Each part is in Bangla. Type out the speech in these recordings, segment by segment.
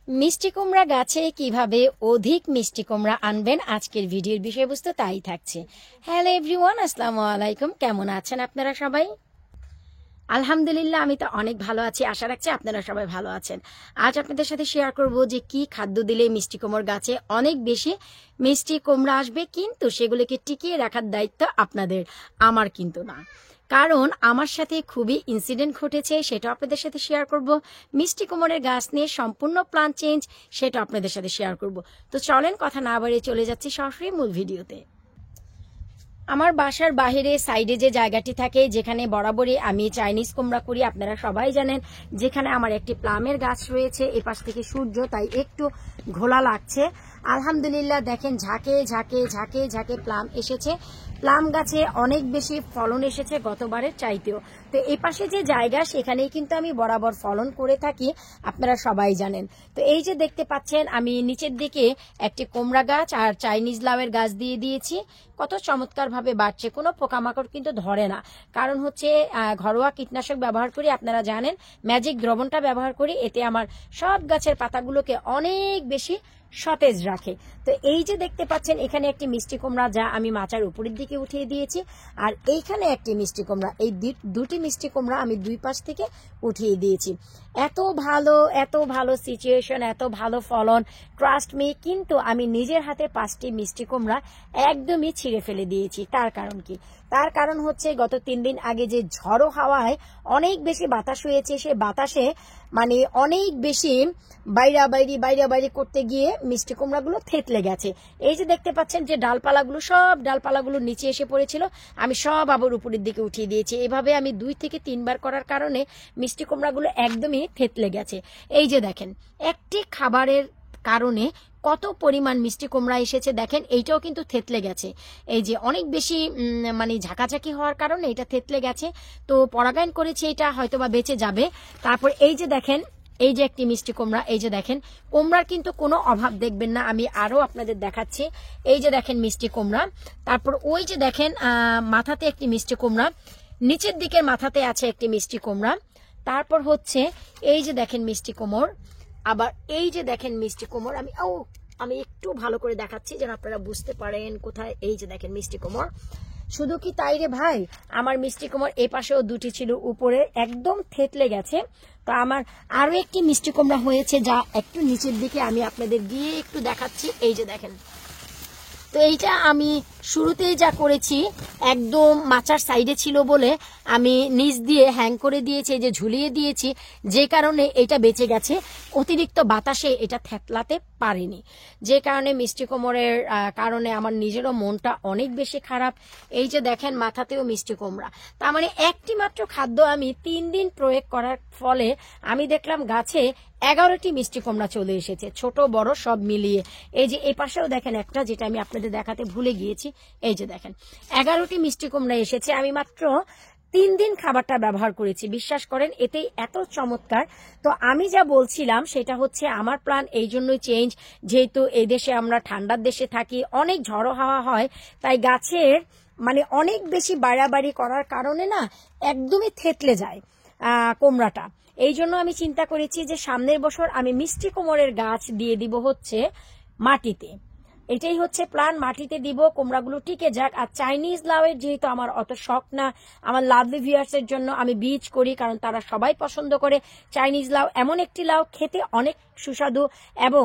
মিষ্টি কুমড়া গাছে কিভাবে অধিক মিষ্টি কুমড়া আনবেন আজকের ভিডিওর বিষয়বস্তু তাই থাকছে। হ্যালো এভরিওয়ান, আসসালামু আলাইকুম। কেমন আছেন আপনারা সবাই? আলহামদুলিল্লাহ, আমি তো অনেক ভালো আছি। আশা রাখছি আপনারা সবাই ভালো আছেন। আজ আপনাদের সাথে শেয়ার করব যে কি খাদ্য দিলে মিষ্টি কুমড়ার গাছে অনেক বেশি মিষ্টি কুমড়া আসবে, কিন্তু সেগুলোকে টিকিয়ে রাখার দায়িত্ব আপনাদের, আমার কিন্তু না। কারণ আমার সাথে খুবই ইনসিডেন্ট ঘটেছে, সেটা আপনাদের সাথে শেয়ার করব। মিষ্টি কুমড়ের গাছ নিয়ে সম্পূর্ণ প্ল্যান চেঞ্জ, সেটা আপনাদের সাথে শেয়ার করব। তো চলেন কথা না বাড়িয়ে চলে যাচ্ছি সরাসরি মূল ভিডিওতে। আমার বাসার বাহিরে সাইডে যে জায়গাটি থাকে, যেখানে বরাবরই আমি চাইনিজ কুমড়া করি, আপনারা সবাই জানেন, যেখানে আমার একটি প্লামের গাছ রয়েছে। এপাশ থেকে সূর্য, তাই একটু ঘোলা লাগছে। আলহামদুলিল্লাহ, দেখেন ঝাঁকে ঝাঁকে ঝাঁকে ঝাঁকে প্লাম এসেছে। প্লাম গাছে অনেক বেশি ফলন এসেছে গতবারের চাইতেও। তো এই পাশে যে জায়গা, সেখানেই কিন্তু আমি বরাবর ফলন করে থাকি, আপনারা সবাই জানেন। তো এই যে দেখতে পাচ্ছেন, আমি নিচের দিকে একটি কুমড়া গাছ আর চাইনিজ লাউয়ের গাছ দিয়ে দিয়েছি। কত চমৎকার ভাবে বাড়ছে, কোনো পোকামাকড় কিন্তু ধরে না। কারণ হচ্ছে ঘরোয়া কীটনাশক ব্যবহার করি, আপনারা জানেন, ম্যাজিক দ্রবণটা ব্যবহার করি। এতে আমার সব গাছের পাতাগুলোকে অনেক বেশি সতেজ রাখে। তো এই যে দেখতে পাচ্ছেন, এখানে একটি মিষ্টি কুমড়া, যা আমি মাচার উপরের দিকে উঠিয়ে দিয়েছি, আর এইখানে একটি মিষ্টি কুমড়া। এই দুটি মিষ্টি কুমড়া আমি দুই পাশ থেকে উঠিয়ে দিয়েছি। এত ভালো সিচুয়েশন, এত ভালো ফলন, ট্রাস্ট মি। কিন্তু আমি নিজের হাতে 5টি মিষ্টি কুমড়া একদমই ছিঁড়ে ফেলে দিয়েছি। তার কারণ কি? তার কারণ হচ্ছে গত 3 দিন আগে যে ঝড়ো হাওয়ায় অনেক বেশি বাতাস হয়েছে, সে বাতাসে মানে অনেক বেশি বাইরে করতে গিয়ে মিষ্টি কুমড়াগুলো থেতলে গেছে। এই যে দেখতে পাচ্ছেন যে সব ডালপালাগুলো নিচে এসে পড়েছিল, আমি সব আবার উপরের দিকে উঠিয়ে দিয়েছি। এভাবে আমি 2 থেকে 3 বার করার কারণে মিষ্টি কুমড়াগুলো একদমই থেতলে গেছে। এই যে দেখেন, একটি খাবারের কারণে কত পরিমাণ মিষ্টি কুমড়া এসেছে। দেখেন, এইটাও কিন্তু থেতলে গেছে। এই যে অনেক বেশি মানে ঝাঁকাঝাঁকি হওয়ার কারণে এটা থেতলে গেছে। তো পরাগায়ন করেছে, এটা হয়তোবা বেঁচে যাবে। তারপর এই যে দেখেন, এই যে একটি মিষ্টি কুমড়া, এই যে দেখেন, কুমড়ার কিন্তু কোনো অভাব দেখবেন না। আমি আরো আপনাদের দেখাচ্ছি। এই যে দেখেন মিষ্টি কুমড়া। তারপর ওই যে দেখেন মাথাতে একটি মিষ্টি কুমড়া, নিচের দিকের মাথাতে আছে একটি মিষ্টি কুমড়া। তারপর হচ্ছে এই যে দেখেন মিষ্টি কুমড়, আবার এই যে দেখেন মিষ্টি কুমড়। আমি একটু ভালো করে দেখাচ্ছি যেন আপনারা বুঝতে পারেন কোথায়। এই যে দেখেন মিষ্টি কুমড়। শুধু কি তাই রে ভাই, আমার মিষ্টি কুমড় এই পাশেও 2টি ছিল, উপরে একদম থেতলে গেছে। তো আমার আরো একটি মিষ্টি কুমড়া হয়েছে, যা একটু নিচের দিকে আমি আপনাদের গিয়ে একটু দেখাচ্ছি। এই যে দেখেন। তো এইটা আমি শুরুতেই যা করেছি, একদম মাচার সাইডে ছিল বলে আমি নিচ দিয়ে হ্যাং করে দিয়েছি, যে ঝুলিয়ে দিয়েছি, যে কারণে এটা বেঁচে গেছে। অতিরিক্ত বাতাসে এটা থেতলাতে পারেনি, যে কারণে মিষ্টি কুমড়ের কারণে আমার নিজেরও মনটা অনেক বেশি খারাপ। এই যে দেখেন মাথাতেও মিষ্টি কুমড়া। তার মানে একটি মাত্র খাদ্য আমি 3 দিন প্রয়োগ করার ফলে আমি দেখলাম গাছে 11টি মিষ্টি কুমড়া চলে এসেছে, ছোট বড় সব মিলিয়ে। এই যে এই পাশেও দেখেন একটা, যেটা আমি আপনাদের দেখাতে ভুলে গিয়েছি। এই যে দেখেন 11টি মিষ্টি কুমড়া এসেছে। আমি মাত্র 3 দিন খাবারটা ব্যবহার করেছি, বিশ্বাস করেন, এতেই এত চমৎকার। তো আমি যা বলছিলাম সেটা হচ্ছে, আমার প্ল্যান এই জন্যই চেঞ্জ, যেহেতু এই দেশে আমরা ঠান্ডার দেশে থাকি, অনেক ঝড়ো হাওয়া হয়, তাই গাছের মানে অনেক বেশি বাড়াবাড়ি করার কারণে না একদমই থেতলে যায় কুমড়াটা। এই জন্য আমি চিন্তা করেছি যে সামনের বছর আমি মিষ্টি কুমড়ের গাছ দিয়ে দিব হচ্ছে মাটিতে। এটাই হচ্ছে প্ল্যান, মাটিতে দিব, কুমড়াগুলো টিকে যাক। আর চাইনিজ লাউয়ের যেহেতু আমার অত শখ না, আমার লাভলি ভিউয়ার্সের জন্য আমি বীজ করি, কারণ তারা সবাই পছন্দ করে। চাইনিজ লাউ এমন একটি লাউ, খেতে অনেক সুস্বাদু এবং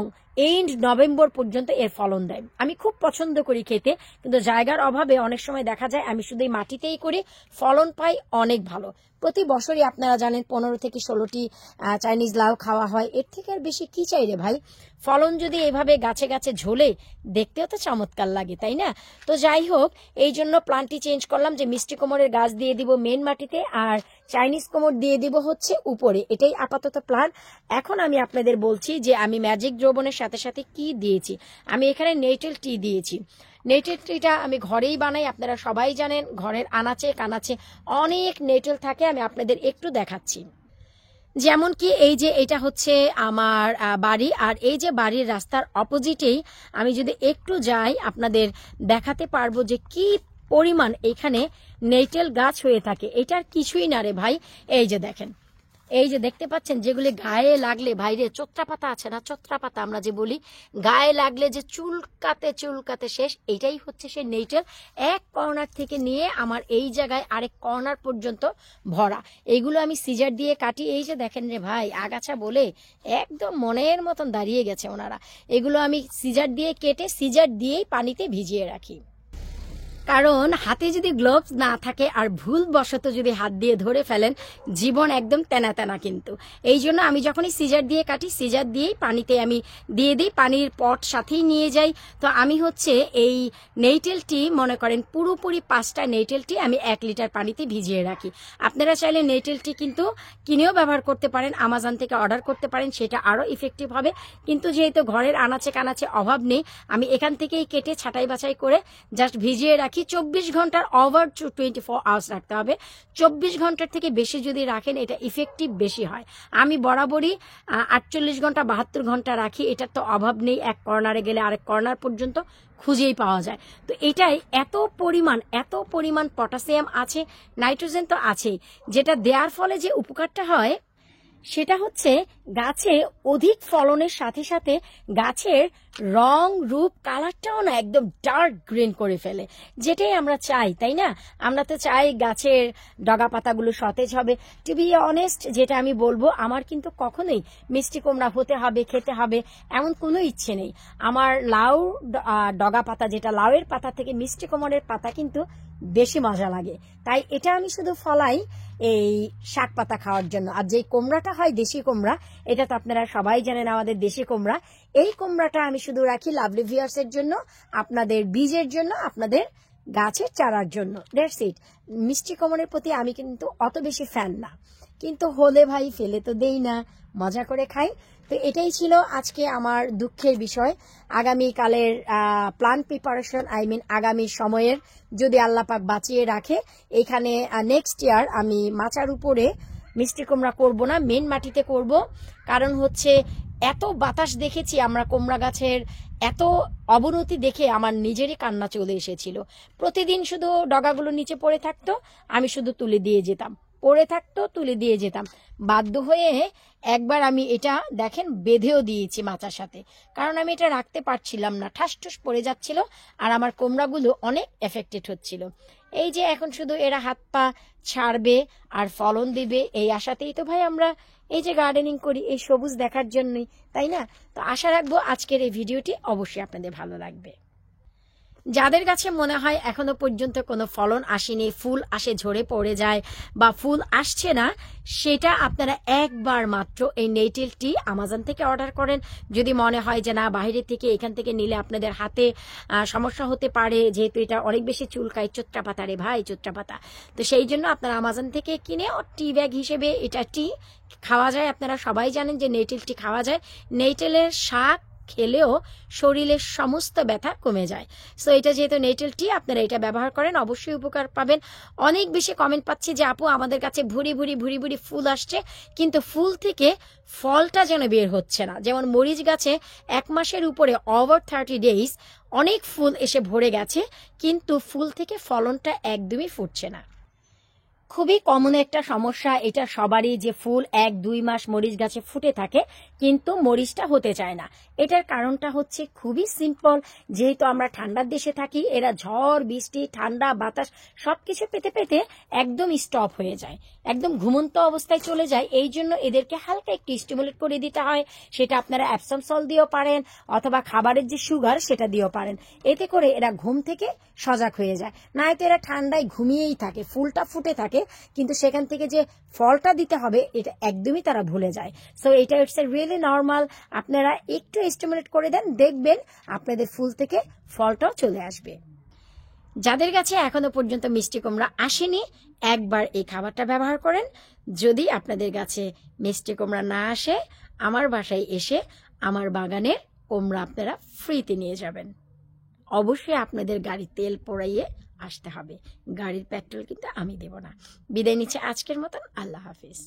এন্ড নভেম্বর পর্যন্ত এর ফলন দেয়। আমি খুব পছন্দ করি খেতে, কিন্তু জায়গার অভাবে অনেক সময় দেখা যায় আমি শুধু মাটিতেই করি, ফলন পাই অনেক ভালো। প্রতি বছরই আপনারা জানেন 15 থেকে 16টি চাইনিজ লাউ খাওয়া হয়। এর থেকে আর বেশি কি চাই রে ভাই? ফলন যদি এভাবে গাছে গাছে ঝোলে, দেখতেও তো চমৎকার লাগে, তাই না? তো যাই হোক, এই জন্য প্ল্যানটি চেঞ্জ করলাম, যে মিষ্টি কুমড়ের গাছ দিয়ে দিব মেন মাটিতে, আর চাইনিজ কুমড় দিয়ে দিব হচ্ছে উপরে। এটাই আপাতত প্ল্যান। এখন আমি আপনাদের বলছি যে আমি ম্যাজিক দ্রবণের সাথে সাথে কি দিয়েছি। আমি এখানে নেটেল টি দিয়েছি। নেটেল টিটা আমি ঘরেই বানাই, আপনারা সবাই জানেন, ঘরের আনাচে কানাচে অনেক নেটেল থাকে। আমি আপনাদের একটু দেখাচ্ছি। যেমন কি এই যে এটা হচ্ছে আমার বাড়ি, আর এই যে বাড়ির রাস্তার অপোজিটেই আমি যদি একটু যাই, আপনাদের দেখাতে পারবো যে কি পরিমাণ এখানে নেটেল গাছ হয়ে থাকে। এটার কিছুই না রে ভাই। এই যে দেখেন, এই যে দেখতে পাচ্ছেন, যেগুলি গায়ে লাগলে ভাইরে চোত্রা পাতা আছে না, চোত্রা পাতা আমরা যে বলি, গায়ে লাগলে যে চুলকাতে শেষ, এটাই হচ্ছে সেই নেইটেল। এক কর্নার থেকে নিয়ে আমার এই জায়গায় আরেক কর্নার পর্যন্ত ভরা। এইগুলো আমি সিজার দিয়ে কাটি। এই যে দেখেন রে ভাই, আগাছা বলে একদম মনের মতন দাঁড়িয়ে গেছে ওনারা। এগুলো আমি সিজার দিয়ে কেটে সিজার দিয়েই পানিতে ভিজিয়ে রাখি। কারণ হাতে যদি গ্লোভস না থাকে আর ভুলবশত যদি হাত দিয়ে ধরে ফেলেন, জীবন একদম তেনা তেনা কিন্তু। এই জন্য আমি যখনই সিজার দিয়ে কাটি, সিজার দিয়েই পানিতে আমি দিয়ে দিই, পানির পট সাথেই নিয়ে যাই। তো আমি হচ্ছে এই নেইটেলটি মনে করেন পুরোপুরি 5টা নেইটেলটি আমি 1 লিটার পানিতে ভিজিয়ে রাখি। আপনারা চাইলে নেইটেলটি কিন্তু কিনেও ব্যবহার করতে পারেন, আমাজন থেকে অর্ডার করতে পারেন, সেটা আরও ইফেক্টিভ হবে। কিন্তু যেহেতু ঘরের আনাচে কানাচে অভাব নেই, আমি এখান থেকেই কেটে ছাঁটাই বাছাই করে জাস্ট ভিজিয়ে রাখি। 24 ঘন্টার ওভার 24 আওয়ার্স রাখতে হবে। 24 ঘন্টার থেকে বেশি যদি রাখেন এটা ইফেক্টিভ বেশি হয়। আমি বরাবরই 48 ঘন্টা 72 ঘন্টা রাখি। এটার তো অভাব নেই, এক কর্নারে গেলে আরেক কর্নার পর্যন্ত খুঁজেই পাওয়া যায়। তো এটাই এত পরিমাণ পটাশিয়াম আছে, নাইট্রোজেন তো আছেই, যেটা দেওয়ার ফলে যে উপকারটা হয় সেটা হচ্ছে গাছে অধিক ফলনের সাথে সাথে গাছের রং রূপ কালারটাও না একদম ডার্ক গ্রিন করে ফেলে, যেটাই আমরা চাই, তাই না? আমরা তো চাই গাছের ডগা পাতাগুলো সতেজ হবে। টু বি অনেস্ট, যেটা আমি বলবো, আমার কিন্তু কখনোই মিষ্টি কুমড়া হতে হবে, খেতে হবে এমন কোনো ইচ্ছে নেই। আমার লাউ ডগা পাতা, যেটা লাউয়ের পাতা থেকে মিষ্টি কুমড়ের পাতা কিন্তু বেশি মজা লাগে, তাই এটা আমি শুধু ফলাই এই শাক পাতা খাওয়ার জন্য। আর যে কুমড়াটা হয় দেশি কুমড়া, এটা তো আপনারা সবাই জানেন আমাদের দেশি কুমড়া, এই কুমড়াটা আমি শুধু রাখি লাভলি ভিউয়ার্সের জন্য, আপনাদের বীজের জন্য, আপনাদের গাছের চারার জন্য। That's it. মিষ্টি কুমড়ের প্রতি আমি কিন্তু অত বেশি ফ্যান না, কিন্তু হলে ভাই ফেলে তো দেই না, মজা করে খাই। তো এটাই ছিল আজকে আমার দুঃখের বিষয়। আগামীকালের প্ল্যান প্রিপারেশন, আগামী সময়ের যদি আল্লাহ পাক বাঁচিয়ে রাখে, এখানে নেক্সট ইয়ার আমি মাচার উপরে মিষ্টি কুমড়া করব না, মেন মাটিতে করব। কারণ হচ্ছে এত বাতাস দেখেছি আমরা, কুমড়া গাছের এত অবনতি দেখে আমার নিজেরই কান্না চলে এসেছিল। প্রতিদিন শুধু ডগাগুলো নিচে পড়ে থাকতো, আমি শুধু তুলে দিয়ে যেতাম, পড়ে থাকতো তুলে দিয়ে যেতাম। বাধ্য হয়ে একবার আমি এটা দেখেন বেঁধেও দিয়েছি মাচার সাথে, কারণ আমি এটা রাখতে পারছিলাম না, ঠাস ঠুস পড়ে যাচ্ছিল আর আমার কুমড়াগুলো অনেক এফেক্টেড হচ্ছিল। এই যে এখন শুধু এরা হাত পা ছাড়বে আর ফলন দিবে, এই আশাতেই তো ভাই আমরা এই যে গার্ডেনিং করি, এই সবুজ দেখার জন্যই, তাই না? তো আশা রাখবো আজকের এই ভিডিওটি অবশ্যই আপনাদের ভালো লাগবে। যাদের কাছে মনে হয় এখনো পর্যন্ত কোনো ফলন আসেনি, ফুল আসে ঝরে পড়ে যায় বা ফুল আসছে না, সেটা আপনারা একবার মাত্র এই নেইটেলটি আমাজন থেকে অর্ডার করেন। যদি মনে হয় যে না, বাইরে থেকে এখান থেকে নিলে আপনাদের হাতে সমস্যা হতে পারে, যেহেতু এটা অনেক বেশি চুলকায়, চোত্রা পাতা রে ভাই, চোত্রা পাতা, তো সেই জন্য আপনারা আমাজন থেকে কিনে টি ব্যাগ হিসেবে এটা টি খাওয়া যায়। আপনারা সবাই জানেন যে নেইটেলটি খাওয়া যায়। নেইটেলের শাক খেলেও শরীরের সমস্ত ব্যথা কমে যায়। সো এটা যেহেতু নেইটেল টি, আপনারা এটা ব্যবহার করেন, অবশ্যই উপকার পাবেন। অনেক বেশি কমেন্ট পাচ্ছি যে আপু আমাদের কাছে ভুরি ভুরি ফুল আসছে, কিন্তু ফুল থেকে ফলটা যেন বের হচ্ছে না। যেমন মরিচ গাছে 1 মাসের উপরে ওভার 30 ডেজ অনেক ফুল এসে ভরে গেছে, কিন্তু ফুল থেকে ফলনটা একদমই ফুটছে না। খুবই কমন একটা সমস্যা এটা সবারই, যে ফুল 1-2 মাস মরিচ গাছে ফুটে থাকে কিন্তু মরিচটা হতে চায় না। এটার কারণটা হচ্ছে খুবই সিম্পল। যেহেতু আমরা ঠান্ডার দেশে থাকি, এরা ঝড় বৃষ্টি ঠান্ডা বাতাস সবকিছু পেতে পেতে একদম স্টপ হয়ে যায়, একদম ঘুমন্ত অবস্থায় চলে যায়। এই জন্য এদেরকে হালকা একটু স্টিমুলেট করে দিতে হয়। সেটা আপনারা অ্যাপসম সল্ট দিয়েও পারেন, অথবা খাবারের যে সুগার সেটা দিয়েও পারেন। এতে করে এরা ঘুম থেকে সজাগ হয়ে যায়। নয়তো এরা ঠান্ডায় ঘুমিয়েই থাকে, ফুলটা ফুটে থাকে কিন্তু সেখান থেকে যে ফলটা দিতে হবে এটা একদমই তারা ভুলে যায়। সো এটা ইটস এ রিয়েলি নর্মাল। আপনারা একটু স্টিমুলেট করে দেন, দেখবেন আপনাদের ফুল থেকে ফলটাও চলে আসবে। যাদের কাছে এখনো পর্যন্ত মিষ্টি কুমড়া আসেনি, একবার এই খাবারটা ব্যবহার করেন। যদি আপনাদের কাছে মিষ্টি কুমড়া না আসে, আমার বাসায় এসে আমার বাগানের কুমড়া আপনারা ফ্রিতে নিয়ে যাবেন। অবশ্যই আপনাদের গাড়ির তেল পোড়াইয়ে আসতে হবে, গাড়ির পেট্রোল কিন্তু আমি দেব না। বিদায় নিচ্ছে আজকের মতন, আল্লাহ হাফিজ।